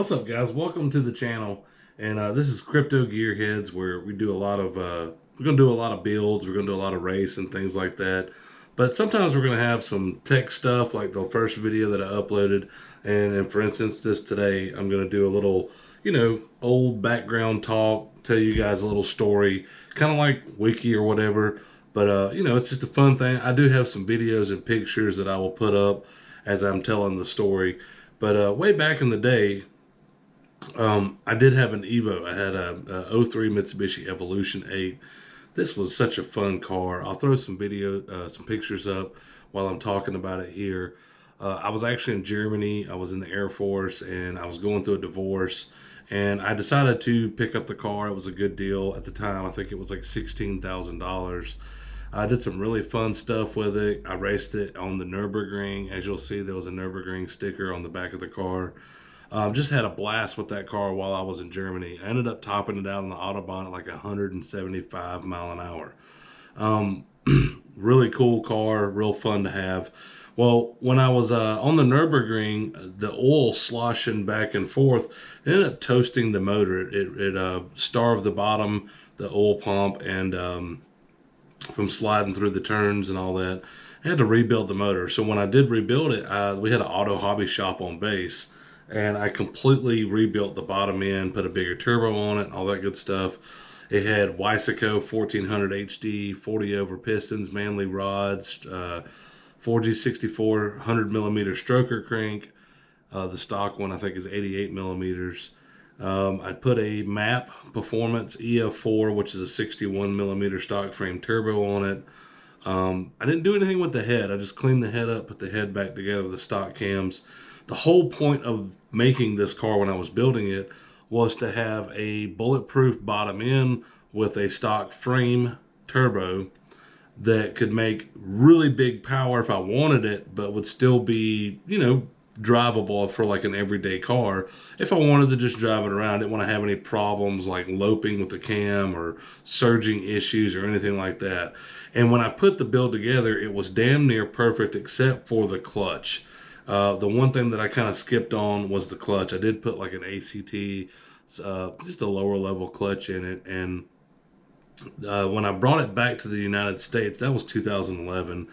What's up, guys? Welcome to the channel. And this is Crypto Gearheads, where we do a lot of we're gonna do a lot of builds, we're gonna do a lot of race and things like that. But sometimes we're gonna have some tech stuff, like the first video that I uploaded. And for instance, this today, I'm gonna do a little, old background talk, tell you guys a little story, kind of like wiki or whatever. But it's just a fun thing. I do have some videos and pictures that I will put up as I'm telling the story. But way back in the day, I did have an Evo. I had a '03 Mitsubishi Evolution 8. This was such a fun car. I'll throw some some pictures up while I'm talking about it here. I was actually in Germany. I was in the Air Force, and I was going through a divorce. And I decided to pick up the car. It was a good deal at the time. I think it was like $16,000. I did some really fun stuff with it. I raced it on the Nürburgring. As you'll see, there was a Nürburgring sticker on the back of the car. Just had a blast with that car while I was in Germany. I ended up topping it out on the Autobahn at like 175 mile an hour. Really cool car, real fun to have. Well, when I was on the Nürburgring, the oil sloshing back and forth, it ended up toasting the motor. It starved the bottom, the oil pump, and from sliding through the turns and all that. I had to rebuild the motor. So when I did rebuild it, we had an auto hobby shop on base. And I completely rebuilt the bottom end, put a bigger turbo on it, all that good stuff. It had Weisico 1400 HD, 40 over pistons, Manley rods, 4G64 100 millimeter stroker crank. The stock one I think is 88 millimeters. I put a MAP Performance EF4, which is a 61 millimeter stock frame turbo on it. I didn't do anything with the head. I just cleaned the head up, put the head back together with the stock cams. The whole point of making this car when I was building it was to have a bulletproof bottom end with a stock frame turbo that could make really big power if I wanted it, but would still be, drivable for like an everyday car. If I wanted to just drive it around, I didn't want to have any problems like loping with the cam or surging issues or anything like that. And when I put the build together, it was damn near perfect except for the clutch. The one thing that I kind of skipped on was the clutch. I did put like an ACT, just a lower level clutch in it. And when I brought it back to the United States, that was 2011.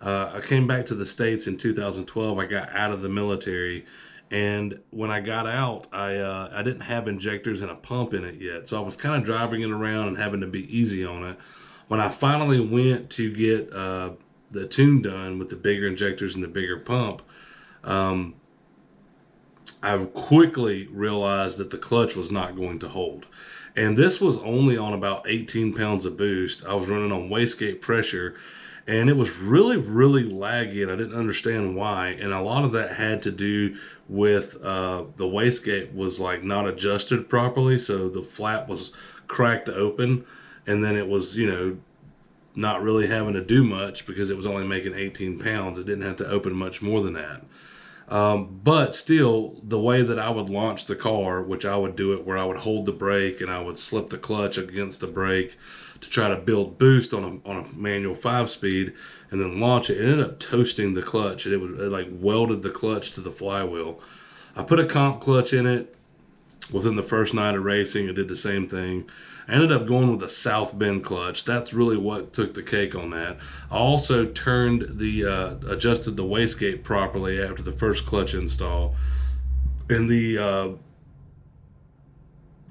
I came back to the States in 2012. I got out of the military. And when I got out, I didn't have injectors and a pump in it yet. So I was kind of driving it around and having to be easy on it. When I finally went to get the tune done with the bigger injectors and the bigger pump, I quickly realized that the clutch was not going to hold. And this was only on about 18 pounds of boost. I was running on wastegate pressure, and it was really, really laggy, and I didn't understand why. And a lot of that had to do with the wastegate was like not adjusted properly, so the flap was cracked open, and then it was, not really having to do much because it was only making 18 pounds. It didn't have to open much more than that. But still, the way that I would launch the car, which I would do it where I would hold the brake and I would slip the clutch against the brake to try to build boost on a manual 5-speed and then launch it. It ended up toasting the clutch, and it like welded the clutch to the flywheel. I put a comp clutch in it within the first night of racing. It did the same thing. I ended up going with a South Bend clutch. That's really what took the cake on that. I also turned adjusted the wastegate properly after the first clutch install, and the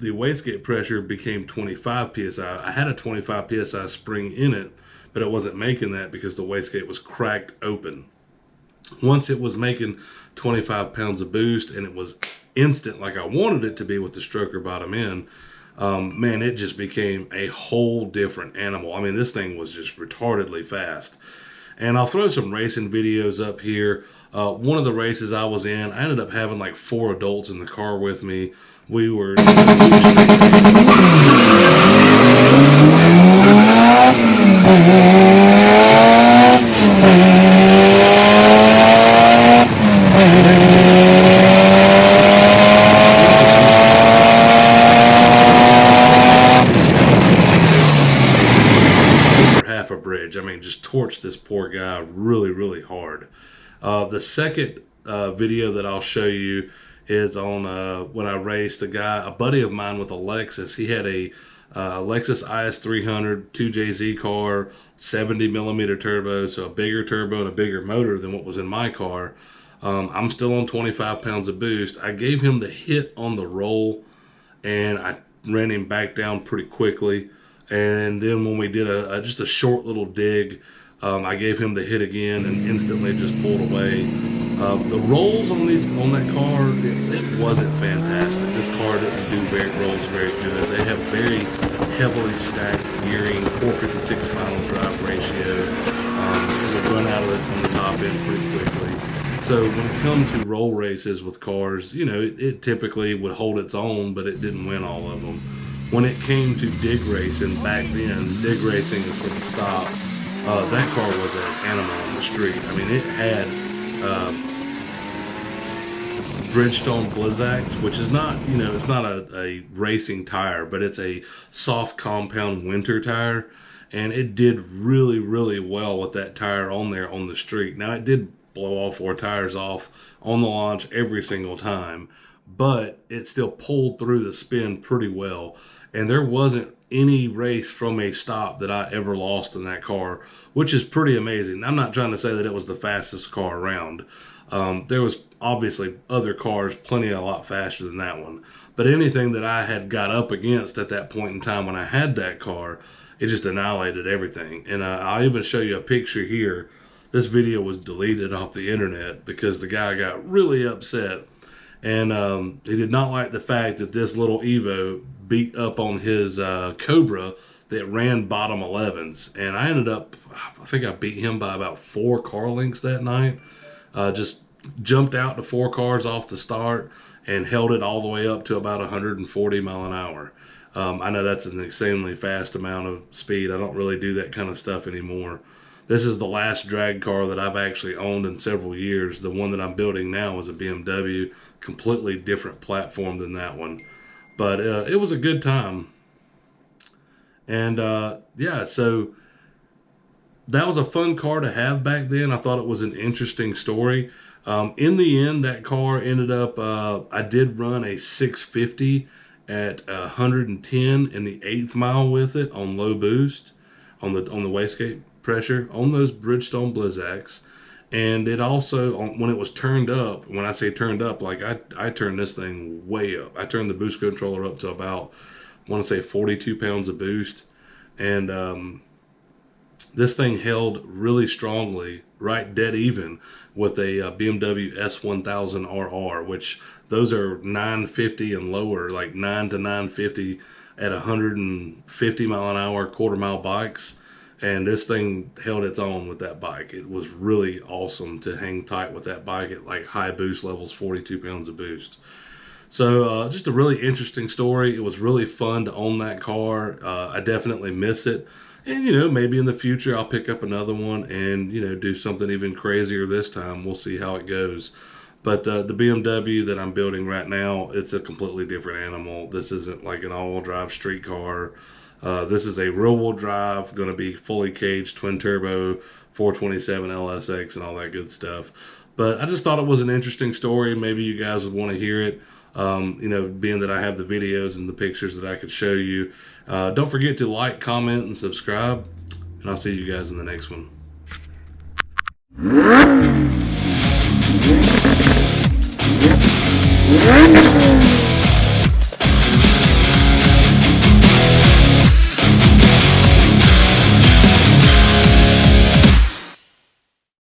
wastegate pressure became 25 psi. I had a 25 psi spring in it, but it wasn't making that because the wastegate was cracked open. Once it was making 25 pounds of boost and it was instant like I wanted it to be with the stroker bottom end, man, it just became a whole different animal. I mean, this thing was just retardedly fast. And I'll throw some racing videos up here. One of the races I was in, I ended up having like 4 adults in the car with me. We were half a bridge. I mean, just torched this poor guy really, really hard. The second video that I'll show you is on when I raced a buddy of mine with a Lexus. He had a Lexus IS 300 2JZ car, 70 millimeter turbo, so a bigger turbo and a bigger motor than what was in my car. I'm still on 25 pounds of boost. I gave him the hit on the roll, and I ran him back down pretty quickly. And then when we did just a short little dig, I gave him the hit again and instantly just pulled away. The rolls on that car, it wasn't fantastic. This car didn't do rolls very good. They have very heavily stacked gearing, 456 final drive ratio. It would run out of it on the top end pretty quickly. So when it comes to roll races with cars, you know, it typically would hold its own, but it didn't win all of them. When it came to dig racing back then, dig racing is for the stop. That car was an animal on the street. I mean, it had Bridgestone Blizzaks, which is not, you know, it's not a racing tire, but it's a soft compound winter tire, and it did really, really well with that tire on there on the street. Now, it did blow all four tires off on the launch every single time, but it still pulled through the spin pretty well, and there wasn't any race from a stop that I ever lost in that car, which is pretty amazing. I'm not trying to say that it was the fastest car around. There was obviously other cars a lot faster than that one, but anything that I had got up against at that point in time when I had that car, it just annihilated everything. And I'll even show you a picture here. This video was deleted off the internet because the guy got really upset, and he did not like the fact that this little Evo beat up on his Cobra that ran bottom 11s. And I ended up, I think I beat him by about 4 car lengths that night. Just jumped out to 4 cars off the start and held it all the way up to about 140 mile an hour. I know that's an insanely fast amount of speed. I don't really do that kind of stuff anymore. This is the last drag car that I've actually owned in several years. The one that I'm building now is a BMW, completely different platform than that one. But it was a good time. And yeah, so that was a fun car to have back then. I thought it was an interesting story. In the end, that car ended up, I did run a 650 at 110 in the 8th mile with it on low boost, on the wastegate pressure, on those Bridgestone Blizzaks. And it also, when it was turned up, when I say turned up, like I turned this thing way up. I turned the boost controller up to about, I want to say 42 pounds of boost. And this thing held really strongly, right dead even, with a BMW S1000RR, which those are 950 and lower, like 9 to 950 at 150 mile an hour quarter mile bikes. And this thing held its own with that bike. It was really awesome to hang tight with that bike at like high boost levels, 42 pounds of boost. So just a really interesting story. It was really fun to own that car. I definitely miss it. And, you know, maybe in the future I'll pick up another one and, you know, do something even crazier this time. We'll see how it goes. But the BMW that I'm building right now, it's a completely different animal. This isn't like an all-wheel drive street car. This is a rear-wheel drive, going to be fully caged, twin-turbo, 427 LSX and all that good stuff. But I just thought it was an interesting story. Maybe you guys would want to hear it. You know, being that I have the videos and the pictures that I could show you. Don't forget to like, comment, and subscribe. And I'll see you guys in the next one.